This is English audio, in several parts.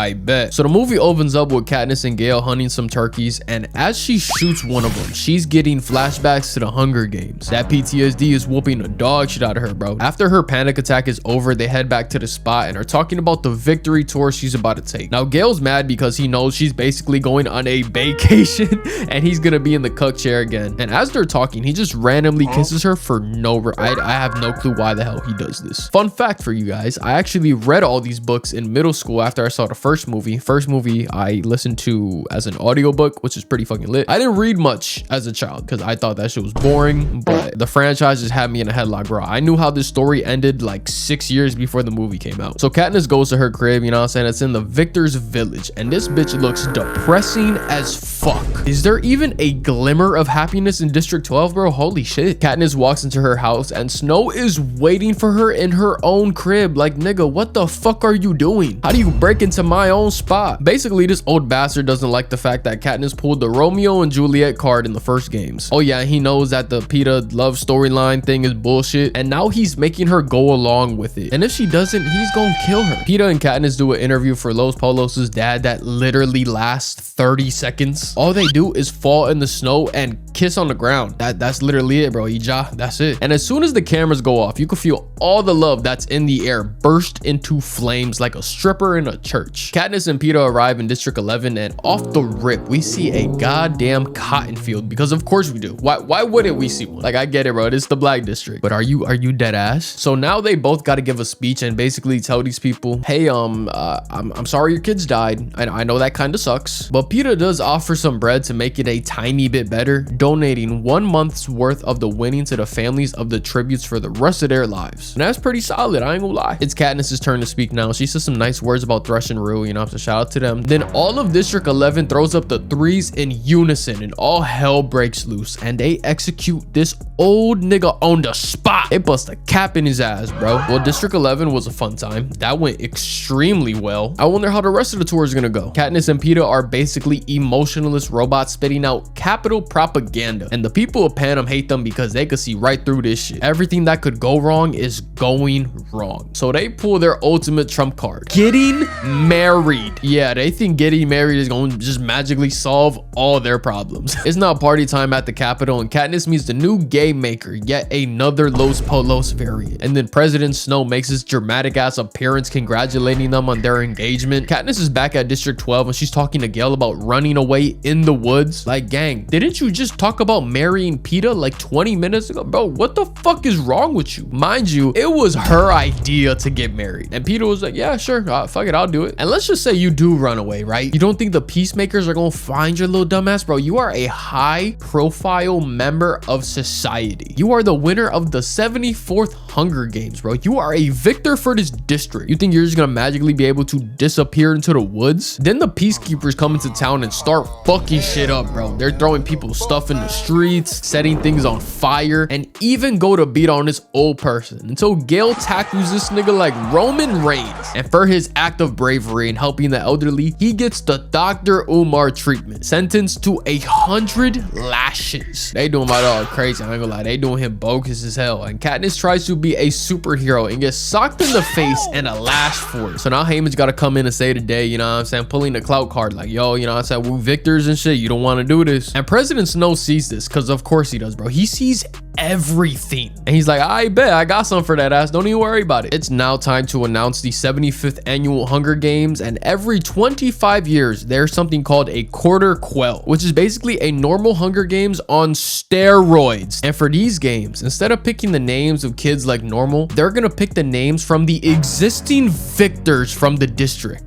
I bet. So the movie opens up with Katniss and Gale hunting some turkeys, and as she shoots one of them, she's getting flashbacks to the Hunger Games. That PTSD is whooping the dog shit out of her, bro. After her panic attack is over, they head back to the spot and are talking about the victory tour she's about to take. Now Gale's mad because he knows she's basically going on a vacation and he's gonna be in the cuck chair again. And as they're talking, he just randomly kisses her for no I have no clue why the hell he does this. Fun fact for you guys, I actually read all these books in middle school after I saw the first movie. First movie I listened to as an audiobook, which is pretty fucking lit. I didn't read much as a child because I thought that shit was boring, but the franchise just had me in a headlock, bro. I knew how this story ended like 6 years before the movie came out. So Katniss goes to her crib, you know what I'm saying? It's in the Victor's village, and this bitch looks depressing as fuck. Is there even a glimmer of happiness in District 12, bro? Holy shit. Katniss walks into her house and Snow is waiting for her in her own crib. Like, nigga, what the fuck are you doing? How do you break into my own spot? Basically, this old bastard doesn't like the fact that Katniss pulled the Romeo and Juliet card in the first games. Oh yeah, he knows that the Peeta love storyline thing is bullshit, and now he's making her go along with it. And if she doesn't, he's gonna kill her. Peeta and Katniss do an interview for Los Polos's dad that literally lasts 30 seconds. All they do is fall in the snow and kiss on the ground. That's literally it, bro. Ija, that's it. And as soon as the cameras go off, you can feel all the love that's in the air burst into flames like a stripper in a church. Katniss and Peeta arrive in District 11, and off the rip, we see a goddamn cotton field, because of course we do. Why wouldn't we see one? Like, I get it, bro. It's the Black District. But are you dead ass? So now they both got to give a speech and basically tell these people, hey, I'm sorry your kids died. I know that kind of sucks. But Peeta does offer some bread to make it a tiny bit better, donating 1 month's worth of the winnings to the families of the tributes for the rest of their lives. And that's pretty solid, I ain't gonna lie. It's Katniss's turn to speak now. She says some nice words about Thresh and Rue, you know, so shout out to them. Then all of District 11 throws up the threes in unison, and all hell breaks loose, and they execute this old nigga on the spot. They bust a cap in his ass, bro. Well, District 11 was a fun time. That went extremely well. I wonder how the rest of the tour is gonna go. Katniss and Peeta are basically emotionless robots spitting out capital propaganda, and the people of Panem hate them because they could see right through this shit. Everything that could go wrong is going wrong. So they pull their ultimate trump card, getting married. Yeah, they think getting married is going to just magically solve all their problems. It's now party time at the Capitol, and Katniss meets the new game maker, yet another Los Polos variant. And then President Snow makes his dramatic ass appearance congratulating them on their engagement. Katniss is back at District 12 and she's talking to Gale about running away in the woods. Like, gang, didn't you just talk about marrying Peeta like 20 minutes ago? Bro, what the fuck is wrong with you? Mind you, it was her idea to get married, and Peeta was like, yeah, sure, fuck it, I'll do it. And let's just say you do run away, right? You don't think the peacemakers are gonna find your little dumbass? Bro, you are a high profile member of society. You are the winner of the 74th Hunger Games, bro. You are a victor for this district. You think you're just gonna magically be able to disappear into the woods? Then the peacekeepers come into town and start fucking shit up, bro. They're throwing people's stuff in the streets, setting things on fire, and even go to beat on this old person until Gale tackles this nigga like Roman Reigns. And for his act of bravery and helping the elderly, he gets the Dr. Umar treatment, sentenced to 100 lashes. They doing my dog crazy, I ain't gonna lie. They doing him bogus as hell. And Katniss tries to be a superhero and gets socked in the face and a lash for it. So now Haymitch gotta come in and save the day, you know what I'm saying? Pulling the clout card like, yo, you know what I'm saying? We're victors and shit. You don't want to do this. And President Snow sees this, because of course he does, bro. He sees everything. And he's like, I bet I got some for that ass. Don't even worry about it. It's now time to announce the 75th annual Hunger Games. And every 25 years, there's something called a Quarter Quell, which is basically a normal Hunger Games on steroids. And for these games, instead of picking the names of kids like normal, they're gonna pick the names from the existing victors from the district.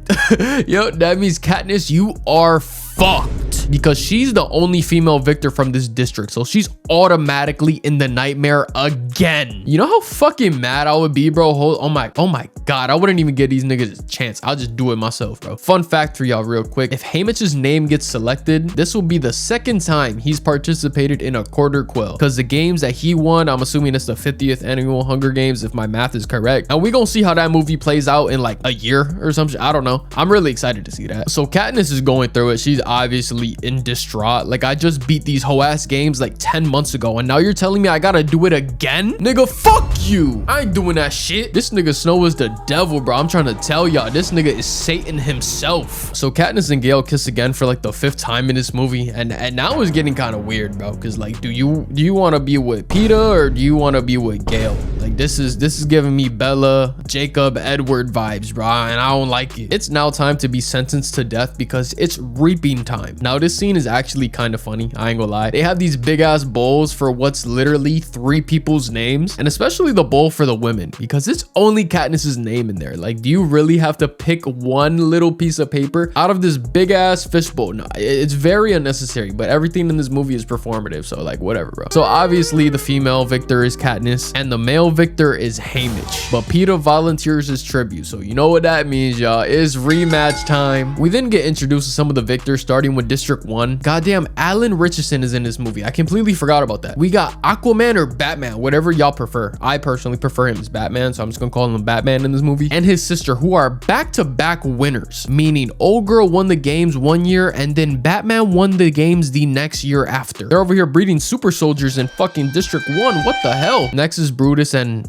Yo, that means Katniss, you are fucked, because she's the only female victor from this district, so she's automatically in the nightmare again. You know how fucking mad I would be, bro? Oh my god, I wouldn't even give these niggas a chance. I'll just do it myself, bro. Fun fact for y'all real quick, if Haymitch's name gets selected, this will be the second time he's participated in a Quarter Quell, because the games that he won, I'm assuming it's the 50th annual Hunger Games if my math is correct, and we gonna see how that movie plays out in like a year or something. I don't know. I'm really excited to see that. So Katniss is going through it. She's obviously in distraught. Like, I just beat these whole ass games like 10 months ago, and now you're telling me I gotta do it again? Nigga, fuck you. I ain't doing that shit. This nigga Snow is the devil, bro. I'm trying to tell y'all, this nigga is Satan himself. So Katniss and Gale kiss again for like the 5th time in this movie, and now it's getting kind of weird, bro, because like, do you want to be with Peeta or do you want to be with Gale? Like, this is giving me Bella, Jacob, Edward vibes, bro, and I don't like it. It's now time to be sentenced to death because it's reaping time. Now this scene is actually kind of funny, I ain't gonna lie. They have these big ass bowls for what's literally 3 people's names, and especially the bowl for the women, because it's only Katniss's name in there. Like, do you really have to pick one little piece of paper out of this big ass fishbowl? No, it's very unnecessary, but everything in this movie is performative, so like, whatever, bro. So obviously the female victor is Katniss and the male victor is Haymitch, but Peeta volunteers his tribute, so you know what that means, y'all. It's rematch time. We then get introduced to some of the victors, starting with District 1. Goddamn, Alan Richardson is in this movie. I completely forgot about that. We got Aquaman or Batman, whatever y'all prefer. I personally prefer him as Batman, so I'm just gonna call him Batman in this movie, and his sister, who are back-to-back winners, meaning old girl won the games one year and then Batman won the games the next year after. They're over here breeding super soldiers in fucking District 1. What the hell? Next is Brutus and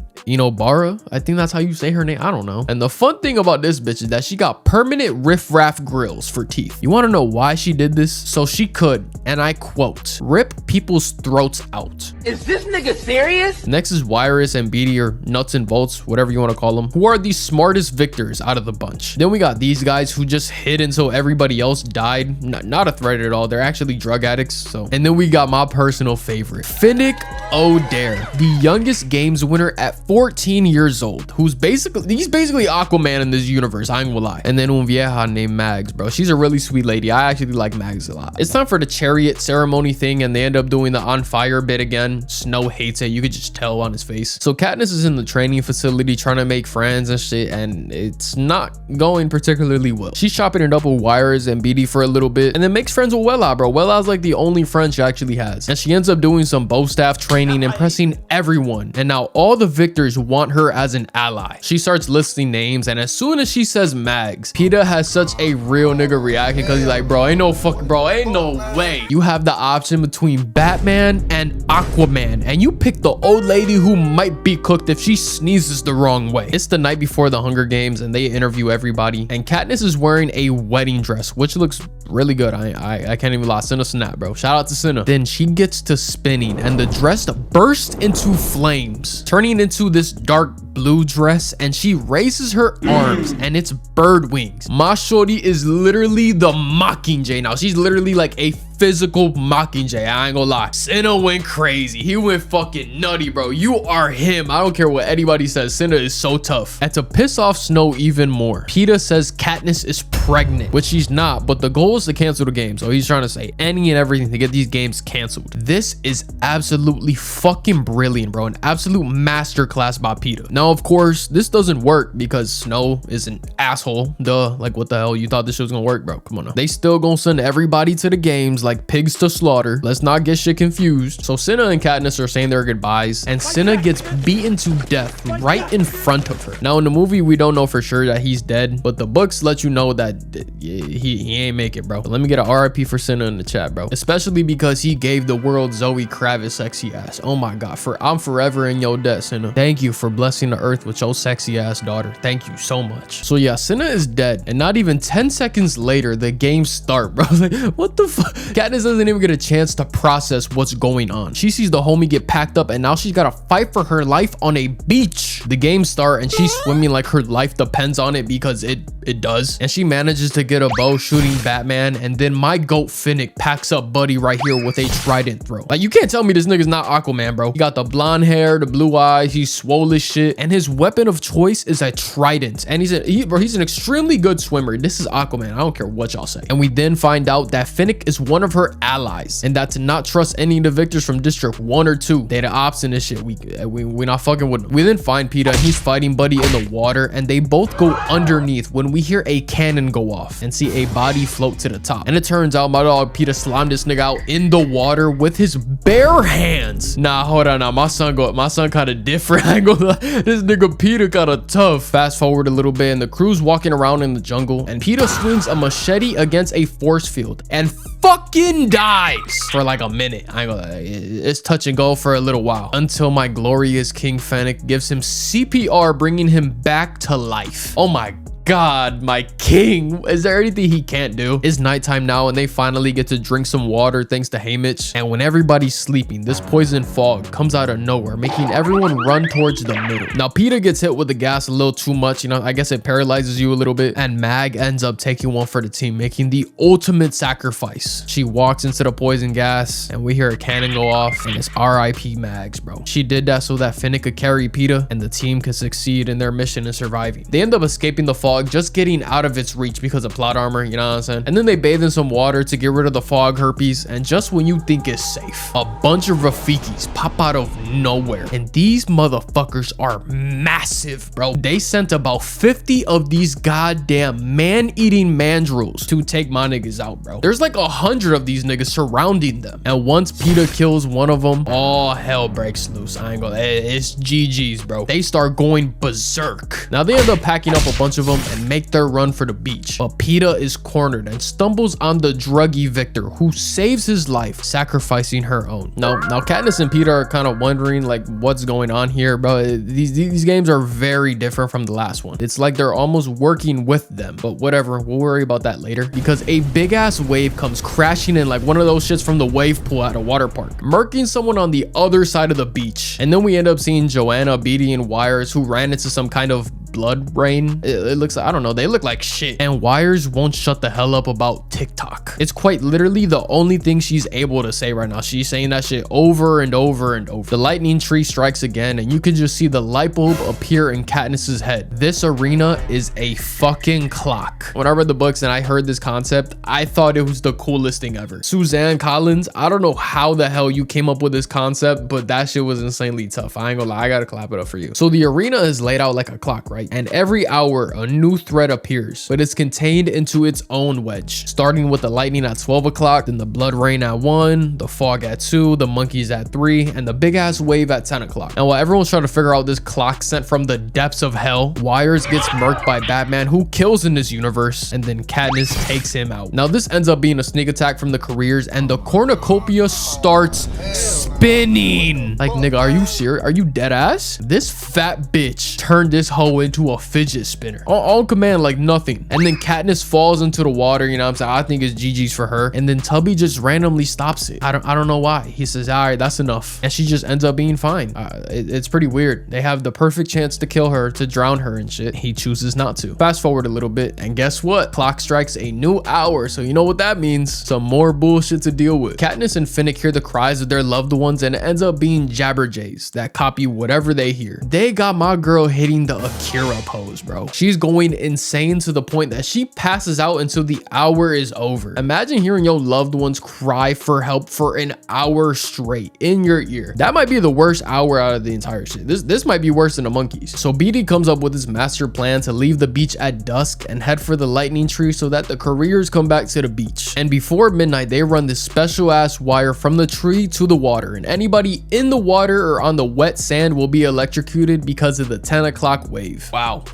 Bara. I think that's how you say her name. I don't know. And the fun thing about this bitch is that she got permanent riff-raff grills for teeth. You want to know why she did this? So she could, and I quote, rip people's throats out. Is this nigga serious? Next is Wyrus and Beatty, or Nuts and Bolts, whatever you want to call them, who are the smartest victors out of the bunch. Then we got these guys who just hid until everybody else died. Not a threat at all. They're actually drug addicts. So, and then we got my personal favorite, Finnick O'Dare, the youngest games winner at 14 years old, he's basically Aquaman in this universe, I ain't gonna lie. And then un vieja named Mags, bro. She's a really sweet lady. I actually like Mags a lot. It's time for the chariot ceremony thing, and they end up doing the on fire bit again. Snow hates it. You could just tell on his face. So Katniss is in the training facility trying to make friends and shit, and it's not going particularly well. She's chopping it up with Wyrus and Beatty for a little bit, and then makes friends with Wella, bro. Wella's like the only friend she actually has, and she ends up doing some bow staff training, impressing everyone, and now all the victors want her as an ally. She starts listing names, and as soon as she says Mags, Peeta has such a real nigga reaction because he's like, bro, ain't no way. You have the option between Batman and Aquaman, and you pick the old lady who might be cooked if she sneezes the wrong way. It's the night before the Hunger Games, and they interview everybody, and Katniss is wearing a wedding dress, which looks really good. I can't even lie. Cinna snap, bro. Shout out to Cinna. Then she gets to spinning, and the dress bursts into flames, turning into this dark blue dress, and she raises her arms and it's bird wings. My shorty is literally the Mockingjay now. She's literally like a physical Mockingjay. I ain't gonna lie. Cinna went crazy. He went fucking nutty, bro. You are him. I don't care what anybody says. Cinna is so tough. And to piss off Snow even more, Peeta says Katniss is pregnant, which she's not, but the goal is to cancel the game. So he's trying to say any and everything to get these games canceled. This is absolutely fucking brilliant, bro. An absolute masterclass by Peeta. Now, of course, this doesn't work because Snow is an asshole. Duh. Like, what the hell? You thought this shit was gonna work, bro? Come on now. They still gonna send everybody to the games like pigs to slaughter. Let's not get shit confused. So Cinna and Katniss are saying their goodbyes, and Cinna gets beaten to death right in front of her. Now, in the movie, we don't know for sure that he's dead, but the books let you know that he ain't make it, bro. But let me get an RIP for Cinna in the chat, bro. Especially because he gave the world Zoe Kravitz sexy ass. Oh my god. I'm forever in your debt, Cinna. Thank you for blessing the earth with your sexy ass daughter. Thank you so much. So yeah, Cinna is dead, and not even 10 seconds later, the games start, bro. Like, what the fuck? Katniss doesn't even get a chance to process what's going on. She sees the homie get packed up, and now she's got to fight for her life on a beach. The games start, and she's swimming like her life depends on it, because it does. And she manages to get a bow shooting Batman, and then my goat Finnick packs up Buddy right here with a trident throw. Like, you can't tell me this nigga's not Aquaman, bro. He got the blonde hair, the blue eyes, he's swole as shit, and his weapon of choice is a trident, and he's an extremely good swimmer. This is Aquaman. I don't care what y'all say. And we then find out that Finnick is one of her allies, and that to not trust any of the victors from District 1 or 2. They the ops in this shit. We're not fucking with them. We then find Peeta, and he's fighting Buddy in the water, and they both go underneath when we hear a cannon go off and see a body float to the top. And it turns out my dog Peeta slimed this nigga out in the water with his bare hands. Nah, hold on. Now my son kind of different. I ain't gonna lie. This nigga Peeta kind of tough. Fast forward a little bit, and the crew's walking around in the jungle, and Peeta swings a machete against a force field, and fucking dies for like a minute. I ain't gonna lie, it's touch and go for a little while until my glorious King Fennec gives him CPR, bringing him back to life. Oh my God, my king. Is there anything he can't do? It's nighttime now and they finally get to drink some water thanks to Haymitch. And when everybody's sleeping, this poison fog comes out of nowhere, making everyone run towards the middle. Now Peter gets hit with the gas a little too much, you know, I guess it paralyzes you a little bit, and Mag ends up taking one for the team, making the ultimate sacrifice. She walks into the poison gas and we hear a cannon go off, and it's RIP Mags, bro. She did that so that Fennec could carry Peter and the team could succeed in their mission in surviving. They end up escaping the fog, just getting out of its reach because of plot armor, you know what I'm saying? And then they bathe in some water to get rid of the fog herpes, and just when you think it's safe, a bunch of Rafikis pop out of nowhere, and these motherfuckers are massive, bro. They sent about 50 of these goddamn man-eating mandrills to take my niggas out, bro. There's like 100 of these niggas surrounding them, and once Peter kills one of them, all hell breaks loose. I ain't gonna, it's GG's, bro. They start going berserk. Now they end up packing up a bunch of them and make their run for the beach, but Peeta is cornered and stumbles on the druggy Victor, who saves his life, sacrificing her own. Now Katniss and Peeta are kind of wondering like what's going on here, bro. These games are very different from the last one. It's like they're almost working with them, but whatever, we'll worry about that later, because a big ass wave comes crashing in like one of those shits from the wave pool at a water park, murking someone on the other side of the beach. And then we end up seeing Joanna, Beatty, and Wires, who ran into some kind of blood rain. It looks, I don't know, they look like shit. And Wires won't shut the hell up about TikTok. It's quite literally the only thing she's able to say right now. She's saying that shit over and over and over. The lightning tree strikes again, and you can just see the light bulb appear in Katniss's head. This arena is a fucking clock. When I read the books and I heard this concept, I thought it was the coolest thing ever. Suzanne Collins, I don't know how the hell you came up with this concept, but that shit was insanely tough. I ain't gonna lie, I gotta clap it up for you. So the arena is laid out like a clock, right? And every hour a new thread appears, but it's contained into its own wedge, starting with the lightning at 12 o'clock, then the blood rain at 1, the fog at 2, the monkeys at 3, and the big ass wave at 10 o'clock. And while everyone's trying to figure out this clock sent from the depths of hell, Wires gets murked by Batman, who kills in this universe, and then Katniss takes him out. Now this ends up being a sneak attack from the careers, and the cornucopia starts spinning. Like, nigga, are you serious? Are you dead ass? This fat bitch turned this hoe into a fidget spinner on command, like nothing. And then Katniss falls into the water, you know what I'm saying? I think it's GG's for her. And then Tubby just randomly stops it. I don't know why. He says, all right, that's enough, and she just ends up being fine. It's pretty weird. They have the perfect chance to kill her, to drown her and shit. He chooses not to. Fast forward a little bit, and guess what? Clock strikes a new hour, so you know what that means. Some more bullshit to deal with. Katniss and Finnick hear the cries of their loved ones, and it ends up being Jabberjays that copy whatever they hear. They got my girl hitting the Akira pose, bro. She's going insane to the point that she passes out until the hour is over. Imagine hearing your loved ones cry for help for an hour straight in your ear. That might be the worst hour out of the entire shit. This might be worse than the monkeys. So Beatty comes up with his master plan to leave the beach at dusk and head for the lightning tree so that the careers come back to the beach. And before midnight, they run this special ass wire from the tree to the water, and anybody in the water or on the wet sand will be electrocuted because of the 10 o'clock wave. Wow.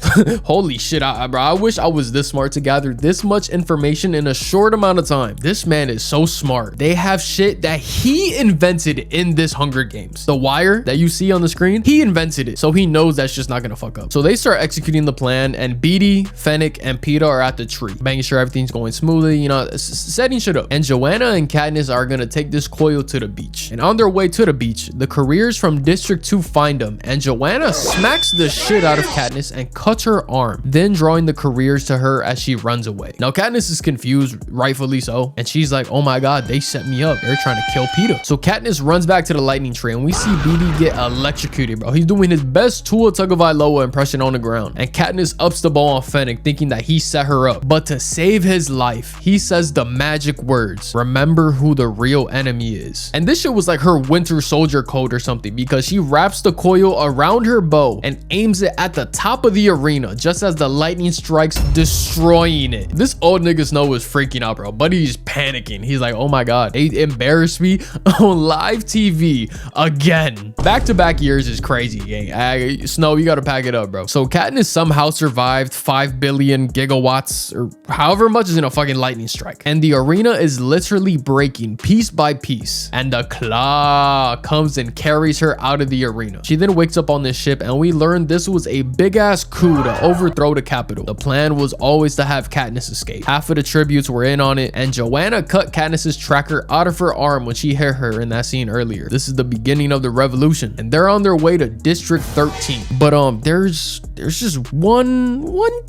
Holy shit, bro. I wish I was this smart to gather this much information in a short amount of time. This man is so smart. They have shit that he invented in this Hunger Games. The wire that you see on the screen, he invented it, so he knows that's just not gonna fuck up. So they start executing the plan, and Beatty, Fennec, and Peeta are at the tree, making sure everything's going smoothly, you know, setting shit up. And Joanna and Katniss are gonna take this coil to the beach. And on their way to the beach, the careers from District 2 find them, and Joanna smacks the shit out of Katniss and cuts her arm, then drawing the careers to her as she runs away. Now Katniss is confused, rightfully so, and she's like, oh my god, they set me up. They're trying to kill Peeta. So Katniss runs back to the lightning tree, and we see Beatty get electrocuted, bro. He's doing his best Tua Tagovailoa impression on the ground, and Katniss ups the ball on Fennec, thinking that he set her up. But to save his life, he says the magic words, remember who the real enemy is. And this shit was like her Winter Soldier code or something, because she wraps the coil around her bow and aims it at the top top of the arena just as the lightning strikes, destroying it. This old nigga Snow was freaking out, bro. Buddy's panicking. He's like, oh my god, they embarrassed me on live TV again. Back-to-back years is crazy, gang. Snow, you gotta pack it up, bro. So Katniss somehow survived 5 billion gigawatts or however much is in a fucking lightning strike, and the arena is literally breaking piece by piece, and the claw comes and carries her out of the arena. She then wakes up on this ship, and we learn this was a big ass coup to overthrow the capital. The plan was always to have Katniss escape. Half of the tributes were in on it, and Joanna cut Katniss's tracker out of her arm when she hit her in that scene earlier. This is the beginning of the revolution, and they're on their way to District 13. But there's just one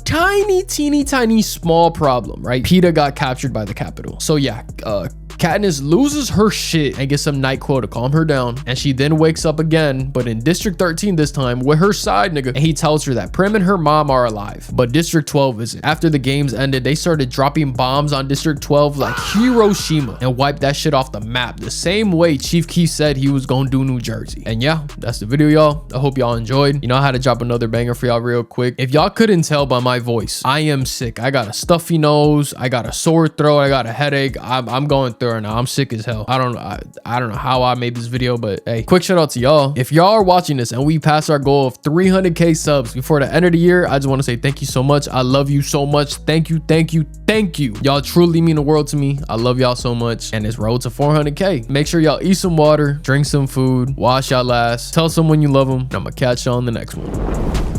tiny teeny tiny small problem, right? PETA got captured by the capital. So yeah, Katniss loses her shit and gets some NyQuil to calm her down, and she then wakes up again, but in District 13 this time with her side nigga, and he tells her that Prim and her mom are alive, but District 12 isn't. After the games ended, they started dropping bombs on District 12 like Hiroshima and wiped that shit off the map the same way Chief Keef said he was gonna do New Jersey. And yeah, that's the video, y'all. I hope y'all enjoyed. You know, I had to drop another banger for y'all real quick. If y'all couldn't tell by my voice, I am sick. I got a stuffy nose, I got a sore throat, I got a headache. I'm going through it now. I'm sick as hell. I don't know how I made this video, but hey, quick shout out to y'all. If y'all are watching this and we pass our goal of 300k subs before the end of the year, I just want to say thank you so much. I love you so much. Thank you. Y'all truly mean the world to me. I love y'all so much, and it's road to 400k. Make sure y'all eat some water, drink some food, wash y'all ass, tell someone you love them, and I'm gonna catch y'all on the next one.